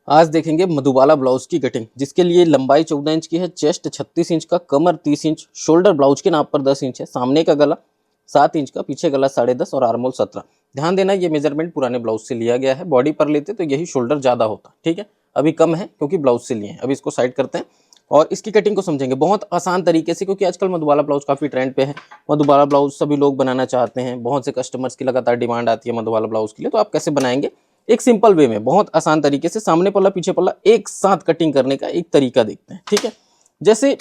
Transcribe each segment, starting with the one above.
आज देखेंगे मधुबाला ब्लाउज की कटिंग, जिसके लिए लंबाई 14 इंच की है, चेस्ट 36 इंच का, कमर 30 इंच, शोल्डर ब्लाउज के नाप पर 10 इंच है, सामने का गला 7 इंच का, पीछे गला 10.5 और आर्मोल 17। ध्यान देना ये मेजरमेंट पुराने ब्लाउज से लिया गया है। बॉडी पर लेते तो यही शोल्डर ज़्यादा होता, ठीक है। अभी कम है क्योंकि ब्लाउज से लिए हैं। अभी इसको साइड करते हैं और इसकी कटिंग को समझेंगे बहुत आसान तरीके से, क्योंकि आजकल मधुबाला ब्लाउज काफ़ी ट्रेंड पे है। मधुबाला ब्लाउज सभी लोग बनाना चाहते हैं, बहुत से कस्टमर्स की लगातार डिमांड आती है मधुबाला ब्लाउज के लिए। तो आप कैसे बनाएंगे एक सिंपल वे में, बहुत आसान तरीके से, सामने पल्ला पीछे पल्ला एक साथ कटिंग करने का एक तरीका देखते हैं, ठीक है। जैसे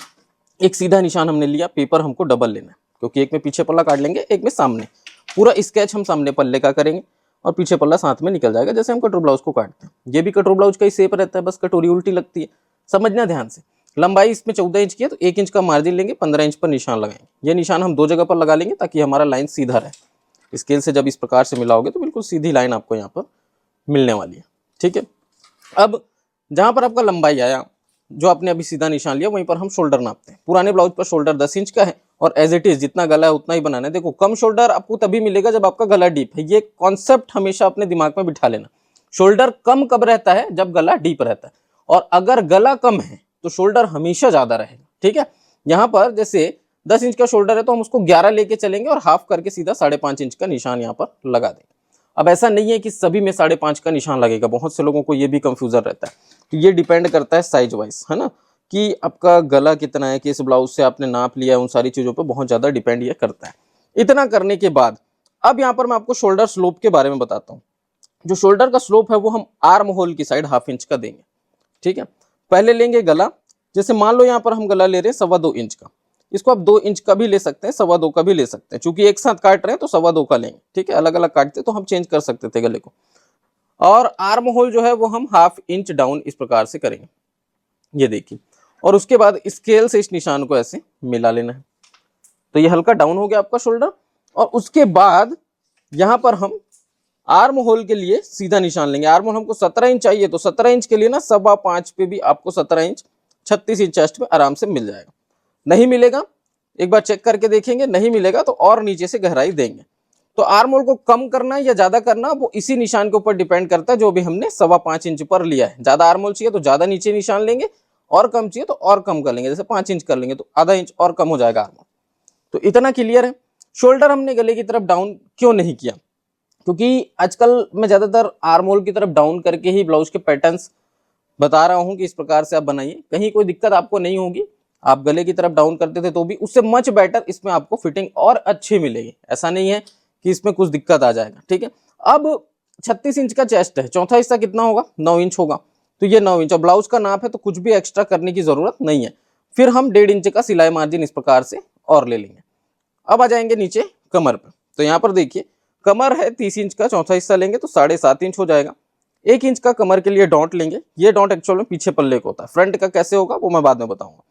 एक सीधा निशान हमने लिया, पेपर हमको डबल लेना है, क्योंकि एक में पीछे पल्ला काट लेंगे, एक में सामने। पूरा स्केच हम सामने पल्ले का करेंगे और पीछे पल्ला साथ में निकल जाएगा, जैसे हम कटोरी ब्लाउज को काटते हैं। ये भी कटोरी ब्लाउज का ही शेप रहता है, बस कटोरी उल्टी लगती है। समझना ध्यान से। लंबाई इसमें 14 इंच की है तो 1 इंच का मार्जिन लेंगे, 15 इंच पर निशान लगाएंगे। ये निशान हम 2 जगह पर लगा लेंगे ताकि हमारा लाइन सीधा रहे। स्केल से जब इस प्रकार से मिलाओगे तो बिल्कुल सीधी लाइन आपको यहाँ पर मिलने वाली है, ठीक है। अब जहां पर आपका लंबाई आया, जो आपने अभी सीधा निशान लिया, वहीं पर हम शोल्डर नापते हैं। पुराने ब्लाउज पर शोल्डर 10 इंच का है और एज इट इज जितना गला है उतना ही बनाना है। देखो, कम शोल्डर आपको तभी मिलेगा जब आपका गला डीप है। ये कॉन्सेप्ट हमेशा अपने दिमाग में बिठा लेना। शोल्डर कम कब रहता है? जब गला डीप रहता है। और अगर गला कम है तो शोल्डर हमेशा ज्यादा रहेगा, ठीक है। यहाँ पर जैसे 10 इंच का शोल्डर है तो हम उसको 11 लेके चलेंगे और हाफ करके सीधा 5.5 इंच का निशान यहाँ पर लगा देंगे। अब ऐसा नहीं है कि सभी में 5.5 का निशान लगेगा, बहुत से लोगों को ये भी कंफ्यूजन रहता है। तो ये डिपेंड करता है साइज वाइज, है ना, कि आपका गला कितना है, किस ब्लाउज से आपने नाप लिया है, उन सारी चीज़ों पे बहुत ज़्यादा डिपेंड ये करता है। इतना करने के बाद अब यहाँ पर मैं आपको शोल्डर स्लोप के बारे में बताता हूँ। जो शोल्डर का स्लोप है वो हम आर्म होल की साइड 1/2 इंच का देंगे, ठीक है। पहले लेंगे गला। जैसे मान लो यहाँ पर हम गला ले रहे हैं 2.25 इंच का, इसको आप 2 इंच का भी ले सकते हैं, 2.25 का भी ले सकते हैं। चूंकि एक साथ काट रहे हैं तो 2.25 का लेंगे, ठीक है। अलग अलग काटते तो हम चेंज कर सकते थे गले को। और आर्म होल जो है वो हम 1/2 इंच डाउन इस प्रकार से करेंगे, ये देखिए। और उसके बाद स्केल से इस निशान को ऐसे मिला लेना है। तो ये हल्का डाउन हो गया आपका शोल्डर। और उसके बाद यहाँ पर हम आर्म होल के लिए सीधा निशान लेंगे। आर्म होल हमको 17 इंच चाहिए तो 17 इंच के लिए ना 5.25 पे भी आपको 17 इंच 36 इंच चेस्ट में आराम से मिल जाएगा। नहीं मिलेगा, एक बार चेक करके देखेंगे, नहीं मिलेगा तो और नीचे से गहराई देंगे। तो आर्म होल को कम करना या ज्यादा करना वो इसी निशान के ऊपर डिपेंड करता है, जो भी हमने 5.25 इंच पर लिया है। ज्यादा आर्म होल चाहिए तो ज्यादा नीचे निशान लेंगे, और कम चाहिए तो और कम कर लेंगे। जैसे 5 इंच कर लेंगे तो आधा इंच और कम हो जाएगा आर्म होल। तो इतना क्लियर है। शोल्डर हमने गले की तरफ डाउन क्यों नहीं किया? क्योंकि आजकल मैं ज्यादातर आर्म होल की तरफ डाउन करके ही ब्लाउज के पैटर्न्स बता रहा हूं कि इस प्रकार से आप बनाइए, कहीं कोई दिक्कत आपको नहीं होगी। आप गले की तरफ डाउन करते थे तो भी उससे मच बेटर इसमें आपको फिटिंग और अच्छी मिलेगी। ऐसा नहीं है कि इसमें कुछ दिक्कत आ जाएगा, ठीक है। अब 36 इंच का चेस्ट है, चौथा हिस्सा कितना होगा? 9 इंच होगा। तो ये 9 इंच और ब्लाउज का नाप है तो कुछ भी एक्स्ट्रा करने की जरूरत नहीं है। फिर हम 1.5 इंच का सिलाई मार्जिन इस प्रकार से और ले लेंगे। अब आ जाएंगे नीचे कमर पर। तो यहाँ पर देखिए, कमर है 30 इंच का, चौथा हिस्सा लेंगे तो 7.5 इंच हो जाएगा। 1 इंच का कमर के लिए डॉट लेंगे। ये डॉट एक्चुअल में पीछे पल्ले का होता है, फ्रंट का कैसे होगा वो मैं बाद में बताऊंगा।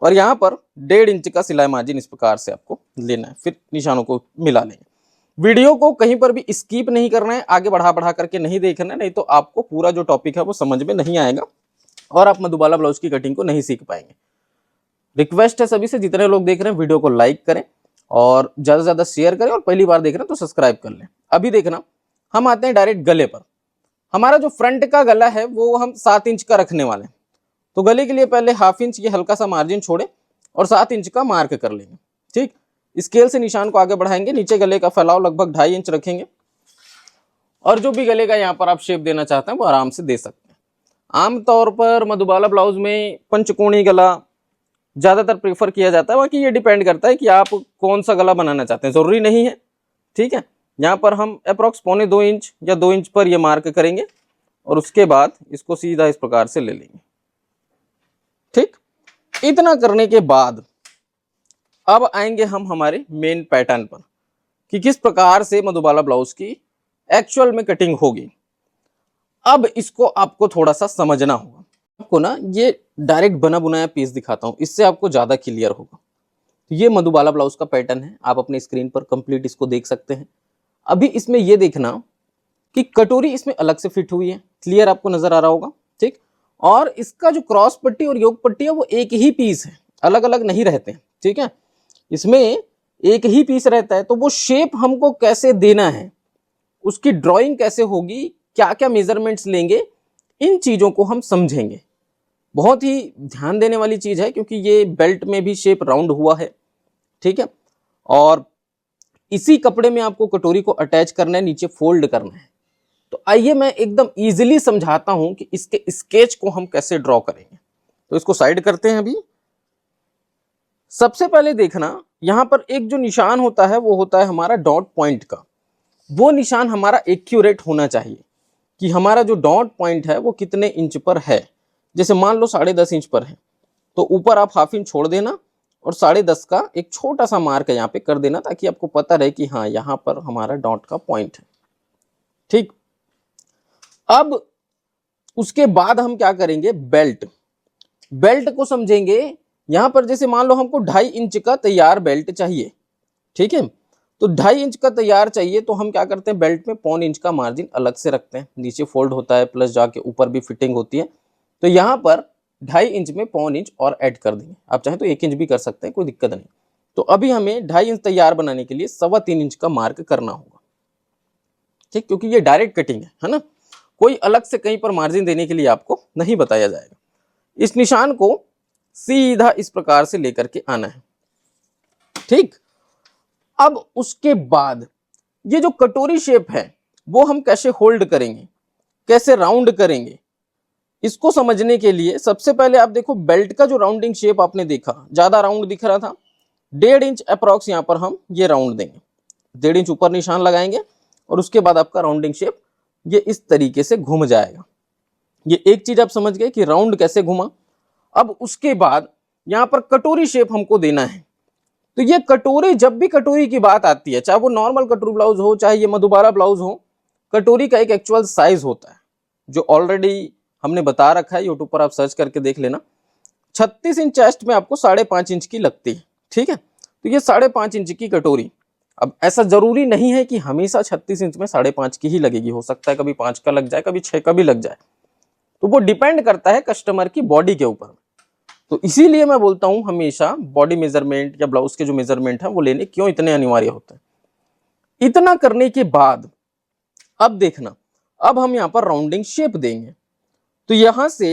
और यहाँ पर 1.5 इंच का सिलाई मार्जिन इस प्रकार से आपको लेना है। फिर निशानों को मिला लेंगे। वीडियो को कहीं पर भी स्किप नहीं करना है, आगे बढ़ा करके नहीं देखना है, नहीं तो आपको पूरा जो टॉपिक है वो समझ में नहीं आएगा और आप मधुबाला ब्लाउज की कटिंग को नहीं सीख पाएंगे। रिक्वेस्ट है सभी से, जितने लोग देख रहे हैं वीडियो को लाइक करें और ज्यादा से ज्यादा शेयर करें, और पहली बार देख रहे हैं तो सब्सक्राइब कर लें। अभी देखना, हम आते हैं डायरेक्ट गले पर। हमारा जो फ्रंट का गला है वो हम 7 इंच का रखने वाले हैं। तो गले के लिए पहले 1/2 इंच ये हल्का सा मार्जिन छोड़े और 7 इंच का मार्क कर लेंगे, ठीक। स्केल से निशान को आगे बढ़ाएंगे, नीचे गले का फैलाव लगभग 2.5 इंच रखेंगे। और जो भी गले का यहाँ पर आप शेप देना चाहते हैं वो आराम से दे सकते हैं। आमतौर पर मधुबाला ब्लाउज में पंचकोणी गला ज्यादातर प्रेफर किया जाता है। बाकी ये डिपेंड करता है कि आप कौन सा गला बनाना चाहते हैं, जरूरी नहीं है, ठीक है। यहाँ पर हम अप्रॉक्स 1.25 इंच या 2 इंच पर ये मार्क करेंगे और उसके बाद इसको सीधा इस प्रकार से ले लेंगे, ठीक। इतना करने के बाद अब आएंगे हम हमारे मेन पैटर्न पर कि किस प्रकार से मधुबाला ब्लाउज की एक्चुअल में कटिंग होगी। अब इसको आपको थोड़ा सा समझना होगा। आपको ना ये डायरेक्ट बना बुनाया पीस दिखाता हूं, इससे आपको ज्यादा क्लियर होगा। तो ये मधुबाला ब्लाउज का पैटर्न है, आप अपने स्क्रीन पर कंप्लीट इसको देख सकते हैं। अभी इसमें ये देखना कि कटोरी इसमें अलग से फिट हुई है, क्लियर आपको नजर आ रहा होगा, ठीक। और इसका जो क्रॉस पट्टी और योग पट्टी है वो एक ही पीस है, अलग अलग नहीं रहते हैं, ठीक है। इसमें एक ही पीस रहता है। तो वो शेप हमको कैसे देना है, उसकी ड्राइंग कैसे होगी, क्या क्या मेजरमेंट्स लेंगे, इन चीजों को हम समझेंगे। बहुत ही ध्यान देने वाली चीज है क्योंकि ये बेल्ट में भी शेप राउंड हुआ है, ठीक है, और इसी कपड़े में आपको कटोरी को अटैच करना है, नीचे फोल्ड करना है। तो आइए मैं एकदम इजीली समझाता हूं कि इसके स्केच को हम कैसे ड्रॉ करेंगे। तो इसको साइड करते हैं। अभी सबसे पहले देखना, यहां पर एक जो निशान होता है वो होता है हमारा डॉट पॉइंट का। वो निशान हमारा एक्यूरेट होना चाहिए कि हमारा जो डॉट पॉइंट है वो कितने इंच पर है। जैसे मान लो 10.5 इंच पर है, तो ऊपर आप ½ इंच छोड़ देना और 10.5 का एक छोटा सा मार्क यहाँ पे कर देना, ताकि आपको पता रहे कि हाँ यहाँ पर हमारा डॉट का पॉइंट है। ठीक, अब उसके बाद हम क्या करेंगे, बेल्ट को समझेंगे। यहां पर जैसे मान लो हमको 2.5 इंच का तैयार बेल्ट चाहिए, ठीक है, तो 2.5 इंच का तैयार चाहिए, तो हम क्या करते हैं, बेल्ट में 1.25 इंच का मार्जिन अलग से रखते हैं। नीचे फोल्ड होता है, प्लस जाके ऊपर भी फिटिंग होती है, तो यहाँ पर 2.5 इंच में 1.25 इंच और ऐड कर देंगे। आप चाहें तो 1 इंच भी कर सकते हैं, कोई दिक्कत नहीं। तो अभी हमें 2.5 इंच तैयार बनाने के लिए 3.25 इंच का मार्क करना होगा, ठीक, क्योंकि ये डायरेक्ट कटिंग है ना, कोई अलग से कहीं पर मार्जिन देने के लिए आपको नहीं बताया जाएगा। इस निशान को सीधा इस प्रकार से लेकर के आना है, ठीक। अब उसके बाद ये जो कटोरी शेप है वो हम कैसे होल्ड करेंगे, कैसे राउंड करेंगे, इसको समझने के लिए सबसे पहले आप देखो, बेल्ट का जो राउंडिंग शेप आपने देखा, ज्यादा राउंड दिख रहा था, 1.5 इंच अप्रॉक्स यहां पर हम ये राउंड देंगे। 1.5 इंच ऊपर निशान लगाएंगे और उसके बाद आपका राउंडिंग शेप ये इस तरीके से घूम जाएगा। ये एक चीज आप समझ गए कि राउंड कैसे घुमा। अब उसके बाद यहां पर कटोरी शेप हमको देना है। तो ये कटोरी, जब भी कटोरी की बात आती है, चाहे वो नॉर्मल कटोरी ब्लाउज हो, चाहे ये मधुबाला ब्लाउज हो, कटोरी का एक एक्चुअल साइज होता है जो ऑलरेडी हमने बता रखा है, यूट्यूब पर आप सर्च करके देख लेना। 36 इंच चेस्ट में आपको 5.5 इंच की लगती है, ठीक है। तो ये 5.5 इंच की कटोरी, अब ऐसा जरूरी नहीं है कि हमेशा 36 इंच में 5.5 की ही लगेगी, हो सकता है कभी 5 का लग जाए, कभी 6 का भी लग जाए, तो वो डिपेंड करता है कस्टमर की बॉडी के ऊपर। तो इसीलिए मैं बोलता हूं हमेशा बॉडी मेजरमेंट या ब्लाउज के जो मेजरमेंट है वो लेने क्यों इतने अनिवार्य होते हैं। इतना करने के बाद अब देखना, अब हम यहां पर राउंडिंग शेप देंगे। तो यहां से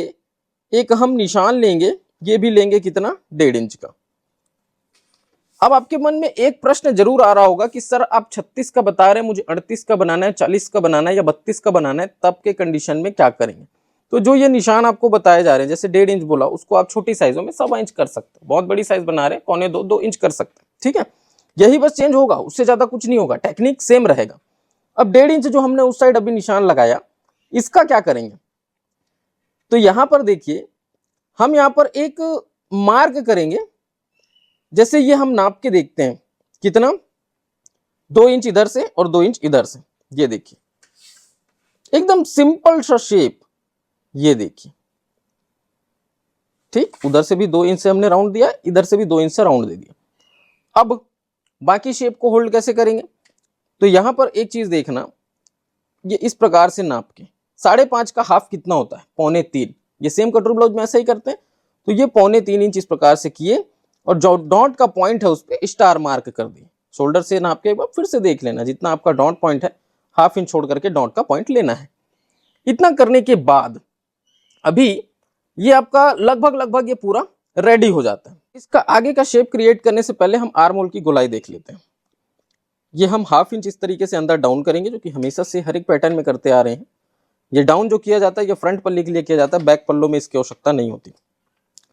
एक हम निशान लेंगे, ये भी लेंगे कितना, 1.5 इंच का। अब आपके मन में एक प्रश्न जरूर आ रहा होगा कि सर आप 36 का बता रहे हैं, मुझे 38 का बनाना है, 40 का बनाना है या 32 का बनाना है, तब के कंडीशन में क्या करेंगे। तो जो ये निशान आपको बताए जा रहे हैं, जैसे 1.5 इंच बोला, उसको आप छोटी साइजों में 1.25 इंच कर सकते हैं। बहुत बड़ी साइज बना रहे हैं, 1.25 2 इंच कर सकते हैं, ठीक है। यही बस चेंज होगा, उससे ज्यादा कुछ नहीं होगा, टेक्निक सेम रहेगा। अब 1.5 इंच जो हमने उस साइड अभी निशान लगाया, इसका क्या करेंगे, तो यहां पर देखिए, हम यहां पर एक मार्क करेंगे। जैसे ये हम नाप के देखते हैं कितना, 2 इंच इधर से और 2 इंच इधर से, ये देखिए एकदम सिंपल सा शेप, ये देखिए, ठीक। उधर से भी 2 इंच से हमने राउंड दिया, इधर से भी 2 इंच से राउंड दे दिया। अब बाकी शेप को होल्ड कैसे करेंगे, तो यहां पर एक चीज देखना, ये इस प्रकार से नाप के 5.5 का हाफ कितना होता है, 2.25। ये सेम कटोरी ब्लाउज में ऐसा ही करते हैं। तो ये 2.25 इंच इस प्रकार से किए और जो डॉट का पॉइंट है उस पर स्टार मार्क कर दिए। शोल्डर से नाप के एक बार फिर से देख लेना, जितना आपका डॉट पॉइंट है, ½ इंच छोड़ करके डॉट का पॉइंट लेना है। इतना करने के बाद अभी ये आपका लगभग ये पूरा रेडी हो जाता है। इसका आगे का शेप क्रिएट करने से पहले हम आर्म होल की गोलाई देख लेते हैं। ये हम ½ इंच इस तरीके से अंदर डाउन करेंगे, जो कि हमेशा से हर एक पैटर्न में करते आ रहे हैं। ये डाउन जो किया जाता है ये फ्रंट पल्ले के लिए किया जाता है, बैक पल्लों में इसकी आवश्यकता नहीं होती।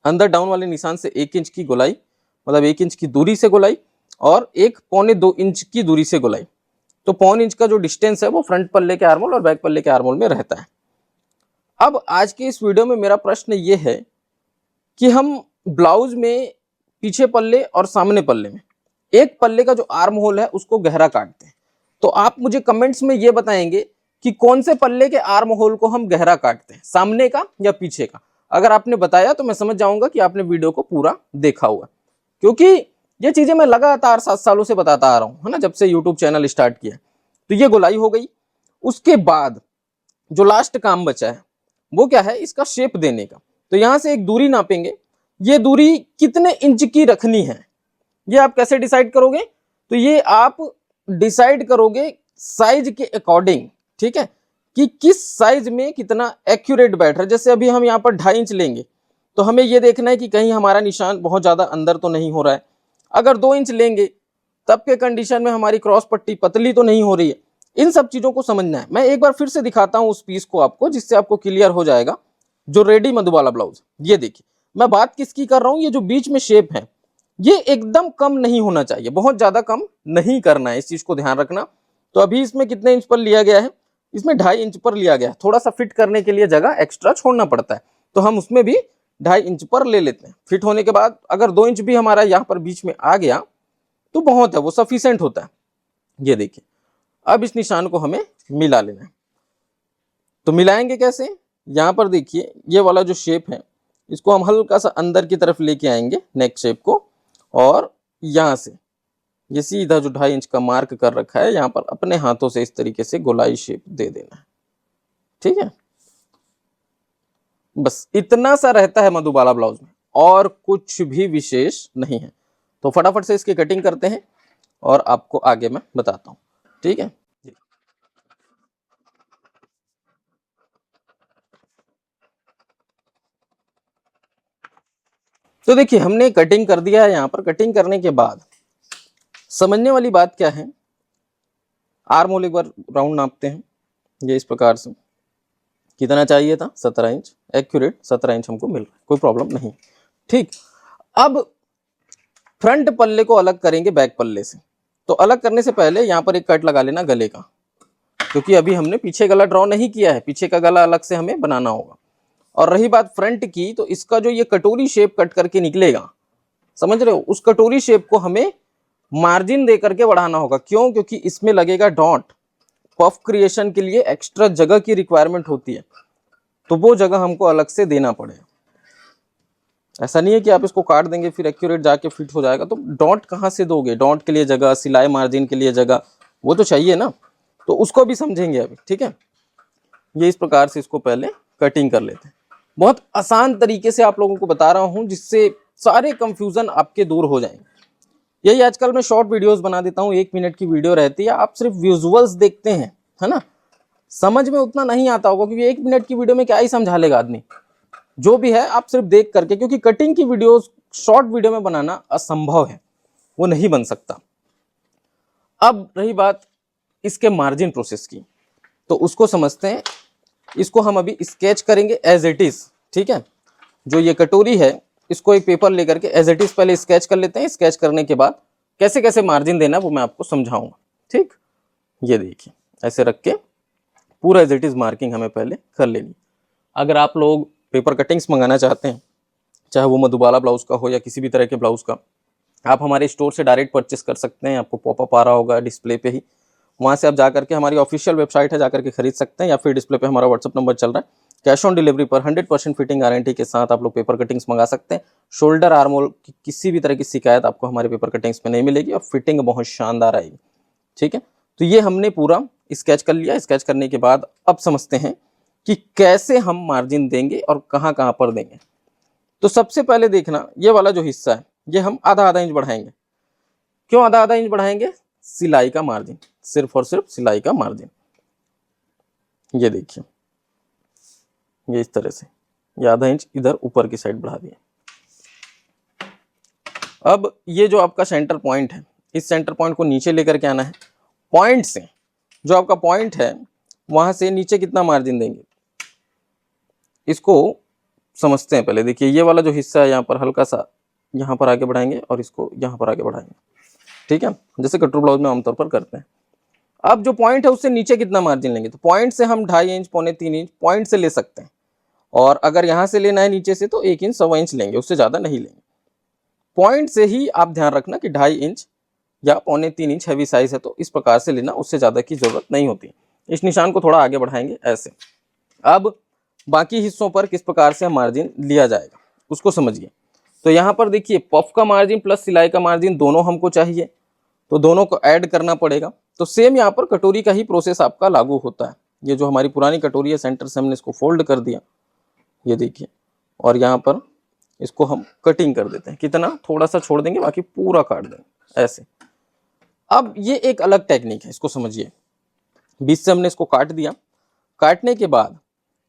अंदर डाउन वाले निशान से 1 इंच की गोलाई, मतलब 1 इंच की दूरी से गोलाई, और 1.25 इंच की दूरी से गोलाई। तो 1.25 इंच का जो डिस्टेंस है वो फ्रंट पल्ले के आर्म होल और बैक पल्ले के आर्म होल में रहता है। अब आज के इस वीडियो में मेरा प्रश्न ये है कि हम ब्लाउज में पीछे पल्ले और सामने पल्ले में एक पल्ले का जो आर्म होल है उसको गहरा काटते हैं। तो आप मुझे कमेंट्स में ये बताएंगे कि कौन से पल्ले के आर्म होल को हम गहरा काटते हैं, सामने का या पीछे का। अगर आपने बताया तो मैं समझ जाऊंगा कि आपने वीडियो को पूरा देखा हुआ, क्योंकि ये चीजें मैं लगातार 7 सालों से बताता आ रहा हूं, है ना, जब से यूट्यूब चैनल स्टार्ट किया। तो ये गोलाई हो गई। उसके बाद जो लास्ट काम बचा है वो क्या है, इसका शेप देने का। तो यहां से एक दूरी नापेंगे, ये दूरी कितने इंच की रखनी है, ये आप कैसे डिसाइड करोगे, तो ये आप डिसाइड करोगे साइज के अकॉर्डिंग, ठीक है, कि किस साइज में कितना एक्यूरेट बैठ रहा है। जैसे अभी हम यहाँ पर 2.5 इंच लेंगे तो हमें ये देखना है कि कहीं हमारा निशान बहुत ज़्यादा अंदर तो नहीं हो रहा है। अगर 2 इंच लेंगे तब के कंडीशन में हमारी क्रॉस पट्टी पतली तो नहीं हो रही है। इन सब चीज़ों को समझना है। मैं एक बार फिर से दिखाता हूँ उस पीस को आपको, जिससे आपको क्लियर हो जाएगा। जो रेडी मधुबाला ब्लाउज, ये देखिए मैं बात किसकी कर रहा हूँ, ये जो बीच में शेप है ये एकदम कम नहीं होना चाहिए, बहुत ज़्यादा कम नहीं करना है, इस चीज़ को ध्यान रखना। तो अभी इसमें कितने इंच पर लिया गया है, इसमें 2.5 इंच पर लिया गया है। थोड़ा सा फिट करने के लिए जगह एक्स्ट्रा छोड़ना पड़ता है, तो हम उसमें भी 2.5 इंच पर ले लेते हैं। फिट होने के बाद अगर 2 इंच भी हमारा यहाँ पर बीच में आ गया तो बहुत है, वो सफिशिएंट होता है। ये देखिए अब इस निशान को हमें मिला लेना है। तो मिलाएंगे कैसे, यहाँ पर देखिए ये वाला जो शेप है इसको हम हल्का सा अंदर की तरफ लेके आएंगे नेक शेप को, और यहाँ से ये सीधा जो 2.5 इंच का मार्क कर रखा है यहाँ पर अपने हाथों से इस तरीके से गोलाई शेप दे देना है। ठीक है, बस इतना सा रहता है मधुबाला ब्लाउज में, और कुछ भी विशेष नहीं है। तो फटाफट से इसकी कटिंग करते हैं और आपको आगे मैं बताता हूँ। ठीक है, तो देखिए हमने कटिंग कर दिया है। यहाँ पर कटिंग करने के बाद समझने वाली बात क्या है, आर्म होल एक बार राउंड नापते हैं। ये इस प्रकार से कितना चाहिए था, 17 इंच, एक्यूरेट 17 इंच हमको मिल रहा है, कोई प्रॉब्लम नहीं। ठीक, अब फ्रंट पल्ले को अलग करेंगे बैक पल्ले से। तो अलग करने से पहले यहाँ पर एक कट लगा लेना गले का, क्योंकि अभी हमने पीछे गला ड्रॉ नहीं किया है, पीछे का गला अलग से हमें बनाना होगा। और रही बात फ्रंट की, तो इसका जो ये कटोरी शेप कट करके निकलेगा, समझ रहे हो, उस कटोरी शेप को हमें मार्जिन दे करके बढ़ाना होगा। क्यों, क्योंकि इसमें लगेगा डॉट। पफ क्रिएशन के लिए एक्स्ट्रा जगह की रिक्वायरमेंट होती है, तो वो जगह हमको अलग से देना पड़ेगा। ऐसा नहीं है कि आप इसको काट देंगे फिर एक्यूरेट जाके फिट हो जाएगा। तो डॉट कहाँ से दोगे, डॉट के लिए जगह, सिलाई मार्जिन के लिए जगह, वो तो चाहिए ना, तो उसको भी समझेंगे अभी। ठीक है, ये इस प्रकार से इसको पहले कटिंग कर लेते हैं। बहुत आसान तरीके से आप लोगों को बता रहा हूं, जिससे सारे कंफ्यूजन आपके दूर हो जाएंगे। यही आजकल मैं शॉर्ट वीडियोस बना देता हूं, 1 मिनट की वीडियो रहती है, आप सिर्फ विजुअल्स देखते हैं, है ना, समझ में उतना नहीं आता होगा, क्योंकि 1 मिनट की वीडियो में क्या ही समझा लेगा आदमी। जो भी है आप सिर्फ देख करके, क्योंकि कटिंग की वीडियोस शॉर्ट वीडियो में बनाना असंभव है, वो नहीं बन सकता। अब रही बात इसके मार्जिन प्रोसेस की, तो उसको समझते हैं। इसको हम अभी स्केच करेंगे एज इट इज। ठीक है, जो ये कटोरी है इसको एक पेपर लेकर के एज इट इज पहले स्केच कर लेते हैं। स्केच करने के बाद कैसे कैसे मार्जिन देना वो मैं आपको समझाऊंगा। ठीक, ये देखिए ऐसे रख के पूरा एज इट इज मार्किंग हमें पहले कर लेनी। अगर आप लोग पेपर कटिंग्स मंगाना चाहते हैं, चाहे वो मधुबाला ब्लाउज का हो या किसी भी तरह के ब्लाउज का, आप हमारे स्टोर से डायरेक्ट परचेस कर सकते हैं। आपको पॉपअप आ रहा होगा डिस्प्ले पे ही, वहाँ से आप जाकर के, हमारी ऑफिशियल वेबसाइट है, जाकर के खरीद सकते हैं, या फिर डिस्प्ले पे हमारा व्हाट्सअप नंबर चल रहा है। कैश ऑन डिलीवरी पर 100% फिटिंग गारंटी के साथ आप लोग पेपर कटिंग्स मंगा सकते हैं। शोल्डर आर्म होल की किसी भी तरह की शिकायत आपको हमारे पेपर कटिंग्स में नहीं मिलेगी, और फिटिंग बहुत शानदार आएगी। ठीक है, तो ये हमने पूरा स्केच कर लिया। स्केच करने के बाद अब समझते हैं कि कैसे हम मार्जिन देंगे और कहाँ कहाँ पर देंगे। तो सबसे पहले देखना, ये वाला जो हिस्सा है ये हम आधा आधा इंच बढ़ाएंगे। क्यों आधा आधा इंच बढ़ाएंगे, सिलाई का मार्जिन, सिर्फ और सिर्फ सिलाई का मार्जिन। ये देखिए ये इस तरह से, ये आधा इंच इधर ऊपर की साइड बढ़ा दिया। अब ये जो आपका सेंटर पॉइंट है, इस सेंटर पॉइंट को नीचे लेकर के आना है। पॉइंट से, जो आपका पॉइंट है वहां से नीचे कितना मार्जिन देंगे, इसको समझते हैं पहले। देखिए ये वाला जो हिस्सा है यहाँ पर हल्का सा यहाँ पर आगे बढ़ाएंगे और इसको यहाँ पर आगे बढ़ाएंगे। ठीक है, जैसे कटोरी ब्लाउज में आमतौर पर करते हैं। अब जो पॉइंट है उससे नीचे कितना मार्जिन लेंगे, तो पॉइंट से हम 2.5 इंच, 2.25 इंच पॉइंट से ले सकते हैं। और अगर यहाँ से लेना है नीचे से तो 1 इंच, 1.25 इंच लेंगे, उससे ज़्यादा नहीं लेंगे। पॉइंट से ही आप ध्यान रखना कि 2.5 इंच या 2.25 इंच हैवी साइज है तो इस प्रकार से लेना, उससे ज़्यादा की जरूरत नहीं होती। इस निशान को थोड़ा आगे बढ़ाएंगे ऐसे। अब बाकी हिस्सों पर किस प्रकार से मार्जिन लिया जाएगा उसको समझिए। तो यहाँ पर देखिए पफ का मार्जिन प्लस सिलाई का मार्जिन दोनों हमको चाहिए, तो दोनों को ऐड करना पड़ेगा। तो सेम यहाँ पर कटोरी का ही प्रोसेस आपका लागू होता है। ये जो हमारी पुरानी कटोरी है, सेंटर से हमने इसको फोल्ड कर दिया, ये देखिए, और यहाँ पर इसको हम कटिंग कर देते हैं। कितना, थोड़ा सा छोड़ देंगे, बाकी पूरा काट देंगे ऐसे। अब ये एक अलग टेक्निक है, इसको समझिए। बीच से हमने इसको काट दिया, काटने के बाद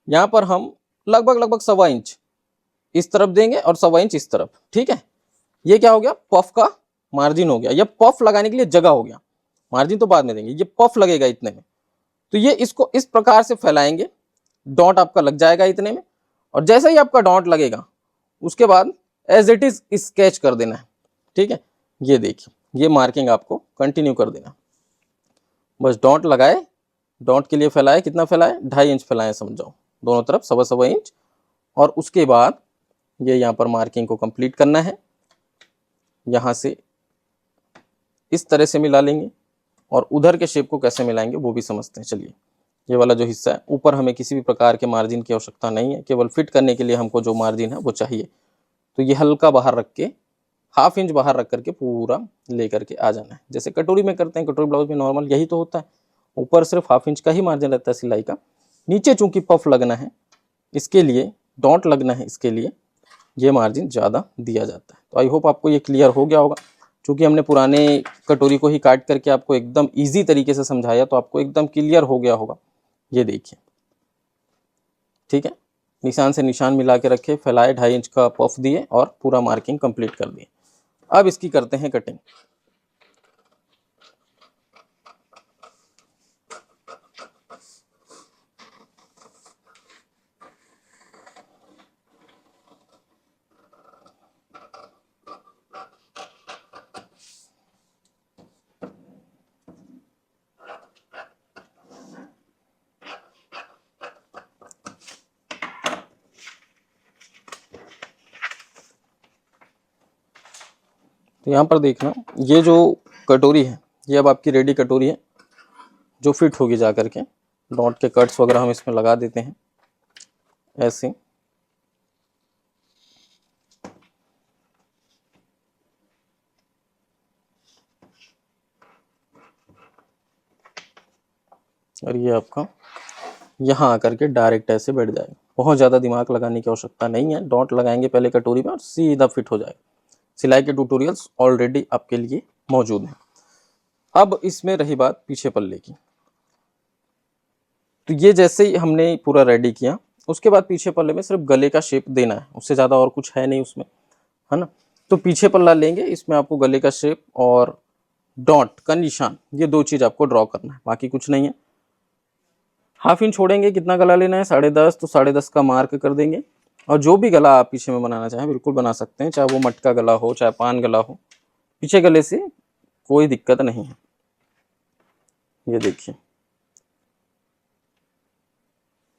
यहाँ पर हम लगभग 1.25 इंच इस तरफ देंगे और 1.25 इंच इस तरफ। ठीक है, ये क्या हो गया, पफ का मार्जिन हो गया। ये पफ लगाने के लिए जगह हो गया, मार्जिन तो बाद में देंगे, ये पफ लगेगा इतने में। तो ये इसको इस प्रकार से फैलाएंगे, डॉट आपका लग जाएगा इतने में। और जैसे ही आपका डॉट लगेगा उसके बाद एज इट इज स्केच कर देना है। ठीक है, ये देखिए, ये मार्किंग आपको कंटिन्यू कर देना। बस डॉट लगाए, डॉट के लिए फैलाए, कितना फैलाए, 2.5 इंच फैलाए समझो, दोनों तरफ 1.25 इंच। और उसके बाद ये यहाँ पर मार्किंग को कंप्लीट करना है, यहाँ से इस तरह से मिला लेंगे और उधर के शेप को कैसे मिलाएंगे वो भी समझते हैं। चलिए, ये वाला जो हिस्सा है ऊपर हमें किसी भी प्रकार के मार्जिन की आवश्यकता नहीं है, केवल फिट करने के लिए हमको जो मार्जिन है वो चाहिए। तो ये हल्का बाहर रख के, 1/2 इंच बाहर रख करके पूरा ले करके आ जाना है, जैसे कटोरी में करते हैं। कटोरी ब्लाउज में नॉर्मल यही तो होता है, ऊपर सिर्फ 1/2 इंच का ही मार्जिन रहता है सिलाई का, नीचे चूंकि पफ लगना है इसके लिए, डॉट लगना है इसके लिए ये मार्जिन ज़्यादा दिया जाता है। तो आई होप आपको ये क्लियर हो गया होगा। चूँकि हमने पुराने कटोरी को ही काट करके आपको एकदम ईजी तरीके से समझाया तो आपको एकदम क्लियर हो गया होगा। ये देखिए, ठीक है, निशान से निशान मिला के रखे, फैलाए, 2.5 इंच का पफ दिए और पूरा मार्किंग कंप्लीट कर दिए। अब इसकी करते हैं कटिंग। तो यहाँ पर देखना, ये जो कटोरी है ये अब आपकी रेडी कटोरी है जो फिट होगी जा करके। डॉट के कट्स वगैरह हम इसमें लगा देते हैं ऐसे। और ये आपका यहाँ आकर के डायरेक्ट ऐसे बैठ जाएगा, बहुत ज़्यादा दिमाग लगाने की आवश्यकता नहीं है। डॉट लगाएंगे पहले कटोरी में और सीधा फिट हो जाएगा। सिलाई के ट्यूटोरियल्स ऑलरेडी आपके लिए मौजूद हैं। अब इसमें रही बात पीछे पल्ले की, तो ये जैसे ही हमने पूरा रेडी किया उसके बाद पीछे पल्ले में सिर्फ गले का शेप देना है, उससे ज़्यादा और कुछ है नहीं उसमें, है ना। तो पीछे पल्ला लेंगे, इसमें आपको गले का शेप और डॉट का निशान, ये 2 चीज़ आपको ड्रॉ करना है, बाकी कुछ नहीं है। 1/2 इंच छोड़ेंगे, कितना गला लेना है, 10.5, तो 10.5 का मार्क कर देंगे। और जो भी गला आप पीछे में बनाना चाहें बिल्कुल बना सकते हैं, चाहे वो मटका गला हो चाहे पान गला हो, पीछे गले से कोई दिक्कत नहीं है। ये देखिए,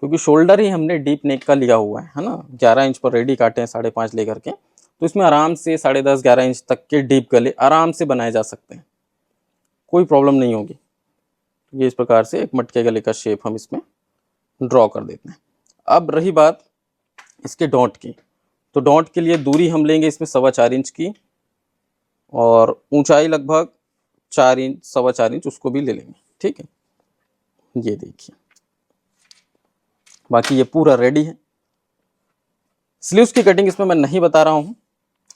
क्योंकि शोल्डर ही हमने डीप नेक का लिया हुआ है ना, 11 इंच पर रेडी काटे हैं 5.5 लेकर के, तो इसमें आराम से 10.5-11 इंच तक के डीप गले आराम से बनाए जा सकते हैं, कोई प्रॉब्लम नहीं होगी। ये इस प्रकार से एक मटके गले का शेप हम इसमें ड्रॉ कर देते हैं। अब रही बात इसके डॉट की, तो डॉट के लिए दूरी हम लेंगे इसमें 4.25 इंच की और ऊंचाई लगभग 4 इंच 4.25 इंच उसको भी ले लेंगे। ठीक है, ये देखिए, बाकी ये पूरा रेडी है। स्लीव्स की कटिंग इसमें मैं नहीं बता रहा हूँ।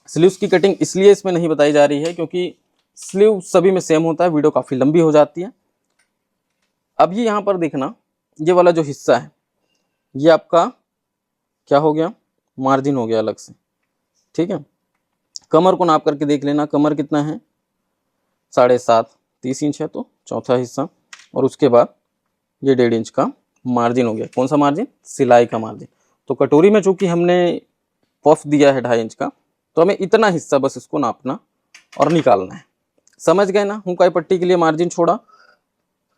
स्लीव्स की कटिंग इसलिए इसमें नहीं बताई जा रही है क्योंकि स्लीव सभी में सेम होता है, वीडियो काफ़ी लंबी हो जाती है। अब ये यहाँ पर देखना, ये वाला जो हिस्सा है ये आपका क्या हो गया, मार्जिन हो गया अलग से। ठीक है, कमर को नाप करके देख लेना, कमर कितना है, 7.5 30 इंच है, तो चौथा हिस्सा। और उसके बाद ये 1.5 इंच का मार्जिन हो गया। कौन सा मार्जिन, सिलाई का मार्जिन। तो कटोरी में चूंकि हमने पफ दिया है 2.5 इंच का, तो हमें इतना हिस्सा बस इसको नापना और निकालना है। समझ गए ना, हुकाई पट्टी के लिए मार्जिन छोड़ा,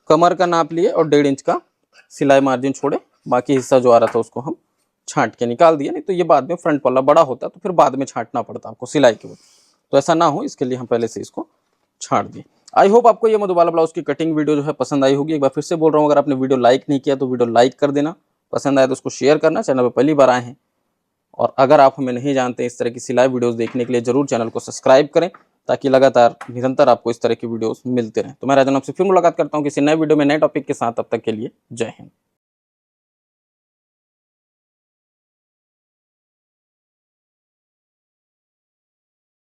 कमर का नाप लिए और 1.5 इंच का सिलाई मार्जिन छोड़े, बाकी हिस्सा जो आ रहा था उसको हम छांट के निकाल दिया। नहीं तो ये बाद में फ्रंट पल्ला बड़ा होता तो फिर बाद में छांटना पड़ता आपको सिलाई के वक्त, तो ऐसा ना हो इसके लिए हम पहले से इसको छांट दिए। आई होप आपको ये मधुबाला ब्लाउज की कटिंग वीडियो जो है पसंद आई होगी। एक बार फिर से बोल रहा हूँ, अगर आपने वीडियो लाइक नहीं किया तो वीडियो लाइक कर देना, पसंद आए तो उसको शेयर करना, चैनल पर पहली बार आए हैं। और अगर आप हमें नहीं जानते इस तरह की सिलाई वीडियोस देखने के लिए जरूर चैनल को सब्सक्राइब करें, ताकि लगातार निरंतर आपको इस तरह की वीडियोस मिलते रहें। तो मैं राजन आपसे फिर मुलाकात करता हूँ किसी नए वीडियो में नए टॉपिक के साथ, तब तक के लिए जय हिंद।